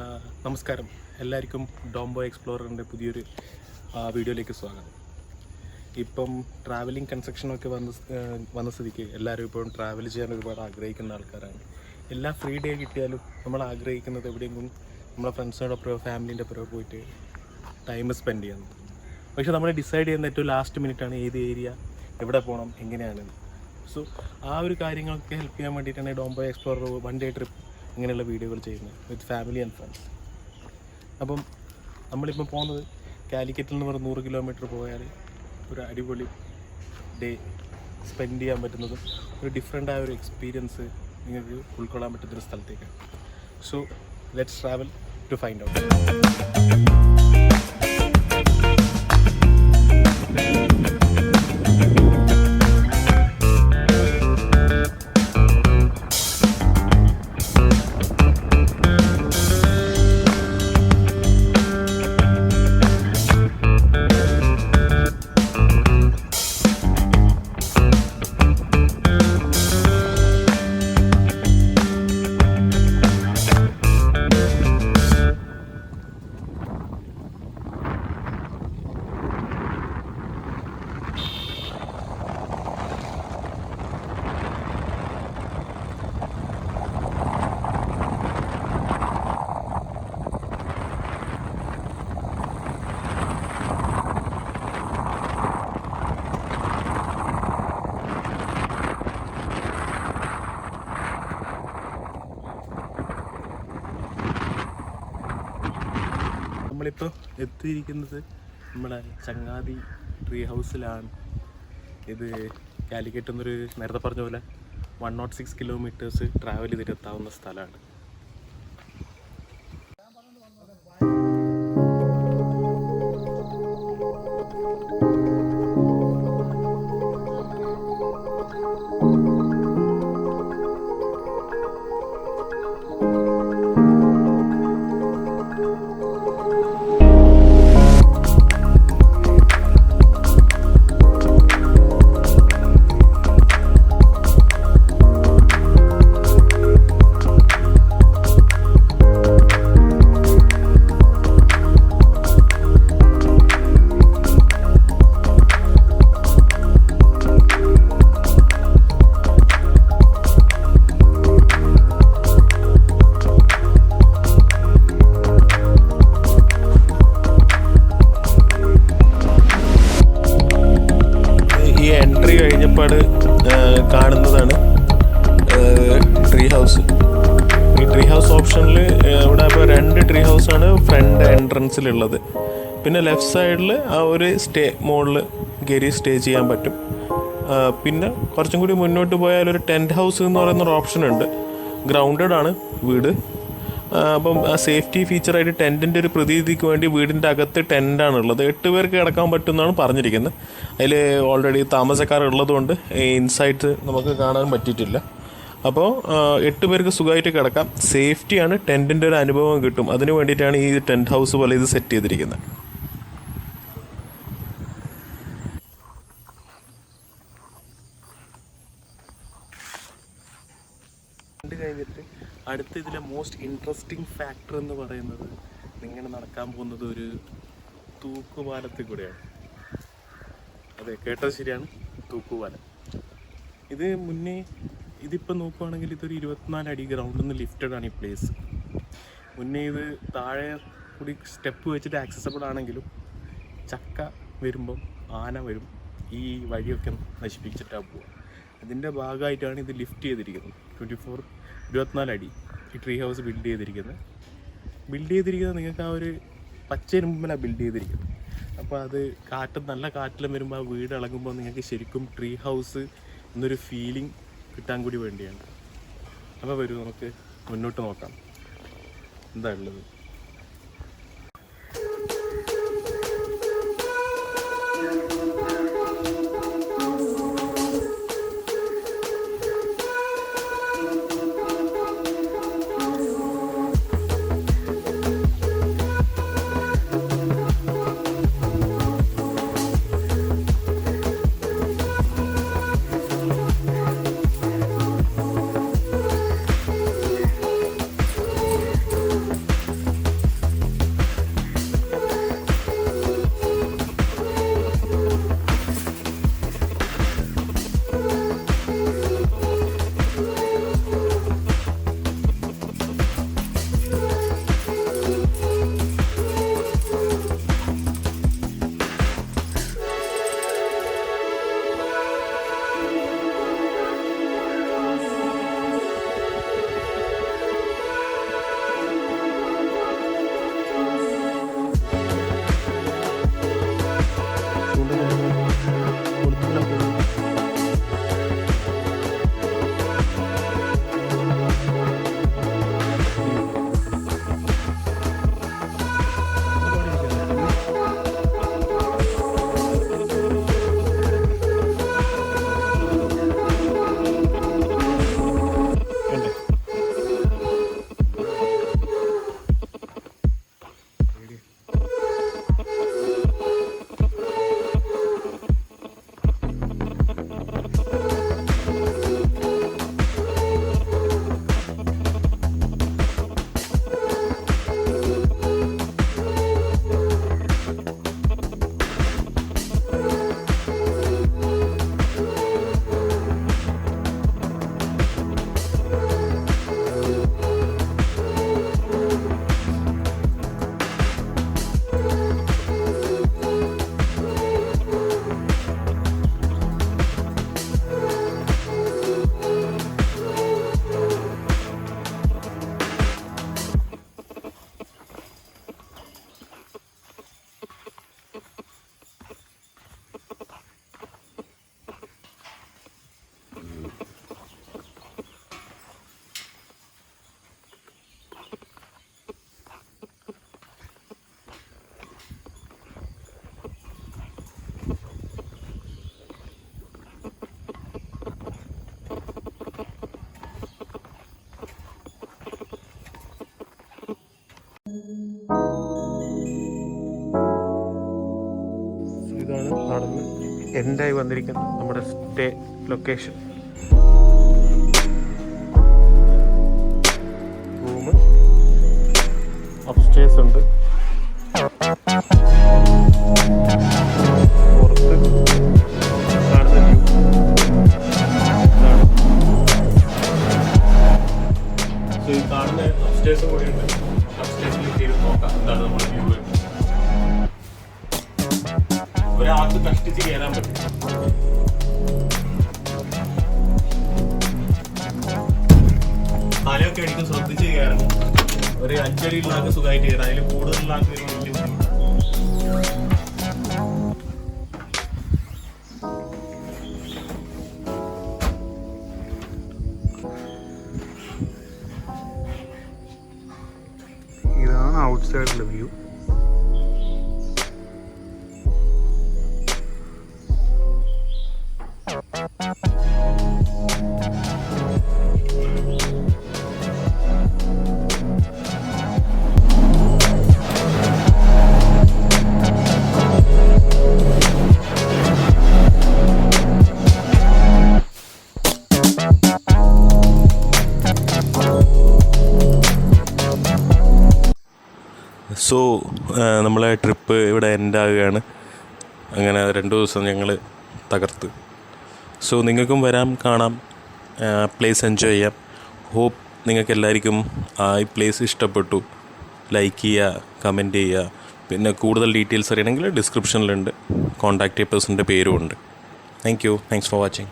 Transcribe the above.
നമസ്കാരം, എല്ലാവർക്കും ഡോംബോ എക്സ്പ്ലോററിൻ്റെ പുതിയൊരു വീഡിയോയിലേക്ക് സ്വാഗതം. ഇപ്പം ട്രാവലിംഗ് കൺസ്ട്രക്ഷനൊക്കെ വന്ന സ്ഥിതിക്ക് എല്ലാവരും ഇപ്പം ട്രാവൽ ചെയ്യാൻ ഒരുപാട് ആഗ്രഹിക്കുന്ന ആൾക്കാരാണ്. എല്ലാ ഫ്രീ ഡേ കിട്ടിയാലും നമ്മൾ ആഗ്രഹിക്കുന്നത് എവിടെയെങ്കിലും നമ്മളെ ഫ്രണ്ട്സിനോടൊപ്പമോ ഫാമിലീൻ്റെ ഒപ്പമോ പോയിട്ട് ടൈം സ്പെൻഡ് ചെയ്യുന്നത്. പക്ഷേ നമ്മൾ ഡിസൈഡ് ചെയ്യുന്ന ഏറ്റവും ലാസ്റ്റ് മിനിറ്റാണ് ഏത് ഏരിയ, എവിടെ പോകണം, എങ്ങനെയാണ്. സോ ആ ഒരു കാര്യങ്ങളൊക്കെ ഹെൽപ്പ് ചെയ്യാൻ വേണ്ടിയിട്ടാണ് ഡോംബോ എക്സ്പ്ലോറർ വൺ ഡേ ട്രിപ്പ് ഇങ്ങനെയുള്ള വീഡിയോകൾ ചെയ്യുന്നത് വിത്ത് ഫാമിലി ആൻഡ് ഫ്രണ്ട്സ്. അപ്പം നമ്മളിപ്പം പോകുന്നത് കാലിക്കറ്റിൽ നിന്ന് പറഞ്ഞ് 100 കിലോമീറ്റർ പോയാൽ ഒരു അടിപൊളി ഡേ സ്പെൻഡ് ചെയ്യാൻ പറ്റുന്നതും ഒരു ഡിഫറെൻ്റ് ആയ ഒരു എക്സ്പീരിയൻസ് നിങ്ങൾക്ക് ഉൾക്കൊള്ളാൻ പറ്റുന്നൊരു സ്ഥലത്തേക്കാണ്. So let's travel to find out. നമ്മളിപ്പോൾ എത്തിയിരിക്കുന്നത് നമ്മുടെ ചങ്ങാതി ട്രീ ഹൗസിലാണ്. ഇത് കാലിക്കറ്റ് എന്നൊരു നേരത്തെ പറഞ്ഞ പോലെ 106 കിലോമീറ്റേഴ്സ് ട്രാവൽ ചെയ്തിട്ടെത്താവുന്ന സ്ഥലമാണ്. കാണുന്നതാണ് ട്രീ ഹൗസ്. ഈ ട്രീ ഹൗസ് ഓപ്ഷനിൽ ഇവിടെ ഇപ്പോൾ 2 ട്രീ ഹൗസാണ് ഫ്രണ്ട് എൻട്രൻസിലുള്ളത്. പിന്നെ ലെഫ്റ്റ് സൈഡിൽ ആ ഒരു മുകളിൽ കയറി സ്റ്റേ ചെയ്യാൻ പറ്റും. പിന്നെ കുറച്ചും കൂടി മുന്നോട്ട് പോയാൽ ഒരു ടെൻറ്റ് ഹൗസ് എന്ന് പറയുന്നൊരു ഓപ്ഷൻ ഉണ്ട്. ഗ്രൗണ്ടഡ് ആണ് വീട്. അപ്പം ആ സേഫ്റ്റി ഫീച്ചറായിട്ട് ടെൻറ്റിൻ്റെ ഒരു പ്രതീതിക്ക് വേണ്ടി വീടിൻ്റെ അകത്ത് ടെൻറ്റാണുള്ളത്. 8 പേർക്ക് കിടക്കാൻ പറ്റുമെന്നാണ് പറഞ്ഞിരിക്കുന്നത്. അതിൽ ഓൾറെഡി താമസക്കാർ ഉള്ളതുകൊണ്ട് ഇൻസൈറ്റ് നമുക്ക് കാണാൻ പറ്റിയിട്ടില്ല. അപ്പോൾ 8 പേർക്ക് സുഖമായിട്ട് കിടക്കാം. സേഫ്റ്റിയാണ്, ടെൻറ്റിൻ്റെ ഒരു അനുഭവം കിട്ടും. അതിന് വേണ്ടിയിട്ടാണ് ഈ ടെൻറ്റ് ഹൗസ് പോലെ ഇത് സെറ്റ് ചെയ്തിരിക്കുന്നത്. കഴിഞ്ഞിട്ട് അടുത്ത ഇതിലെ മോസ്റ്റ് ഇൻട്രസ്റ്റിംഗ് ഫാക്ടർ എന്ന് പറയുന്നത് നിങ്ങൾ നടക്കാൻ പോകുന്നത് ഒരു തൂക്കുപാലത്തിൽ കൂടെയാണ്. അതെ, കേട്ടത് ശരിയാണ്, തൂക്കുപാലം. ഇത് മുന്നേ ഇതിപ്പോൾ നോക്കുവാണെങ്കിൽ ഇതൊരു 24 അടി ഗ്രൗണ്ടിൽ നിന്ന് ലിഫ്റ്റഡ് ആണ് ഈ പ്ലേസ്. മുന്നേ ഇത് താഴെ കൂടി സ്റ്റെപ്പ് വെച്ചിട്ട് ആക്സസബിൾ ആണെങ്കിലും ചക്ക വരുമ്പം ആന വരും, ഈ വഴിയൊക്കെ നശിപ്പിച്ചിട്ടാണ് പോവുക. അതിൻ്റെ ഭാഗമായിട്ടാണ് ഇത് ലിഫ്റ്റ് ചെയ്തിരിക്കുന്നത്. 24 അടി ഈ ട്രീ ഹൗസ് ബിൽഡ് ചെയ്തിരിക്കുന്നത് നിങ്ങൾക്ക് ആ ഒരു പച്ചയിരുമ്പിലാണ് ബിൽഡ് ചെയ്തിരിക്കുന്നത്. അപ്പോൾ അത് നല്ല കാറ്റിലും വരുമ്പോൾ ആ വീട് ഇളകുമ്പോൾ നിങ്ങൾക്ക് ശരിക്കും ട്രീ ഹൗസ് എന്നൊരു ഫീലിംഗ് കിട്ടാൻ കൂടി വേണ്ടിയാണ്. അപ്പോൾ വരൂ, നമുക്ക് മുന്നോട്ട് നോക്കാം എന്താ ഉള്ളത്. ഇതാണ് നടന്ന് എൻഡായി വന്നിരിക്കുന്ന നമ്മുടെ സ്റ്റേ ലൊക്കേഷൻ. റൂം അപ്സ്റ്റേഴ്സ് ഉണ്ട്. പുറത്ത് കാണുന്ന വ്യൂ ഇതാണ്. സോ ഈ കാണുന്ന അപ്സ്റ്റേഴ്സും കൂടി ഉണ്ട്. അപ്സ്റ്റേഴ്സിലേക്ക് ഇരുന്ന് നോക്കാം എന്താണ് നമ്മുടെ വ്യൂ. ഒരാൾക്ക് കഷ്ടിച്ച് കയറാൻ പറ്റും. തലയൊക്കെ അടിക്കും, ശ്രദ്ധിച്ച് കയറണം. ഒരു 5 അടിയുള്ള ആൾക്ക് സുഖമായിട്ട് കയറാം. അതിൽ കൂടുതലുള്ള ആൾക്ക് വലിയ ബുദ്ധിമുട്ടാണ്. ഇതാണ് ഔട്ട് സൈഡിലെ വ്യൂ. സോ നമ്മളെ ട്രിപ്പ് ഇവിടെ എൻഡാകുകയാണ്. അങ്ങനെ 2 ദിവസം ഞങ്ങൾ തകർത്ത്. സോ നിങ്ങൾക്കും വരാം, കാണാം, പ്ലേസ് എൻജോയ് ചെയ്യാം. ഹോപ്പ് നിങ്ങൾക്ക് എല്ലാവർക്കും ഈ പ്ലേസ് ഇഷ്ടപ്പെട്ടു. ലൈക്ക് ചെയ്യുക, കമൻറ്റ് ചെയ്യുക. പിന്നെ കൂടുതൽ ഡീറ്റെയിൽസ് അറിയണമെങ്കിൽ ഡിസ്ക്രിപ്ഷനിലുണ്ട്. കോൺടാക്റ്റ് പേഴ്സൻ്റെ പേരും ഉണ്ട്. Thank you. Thanks for watching.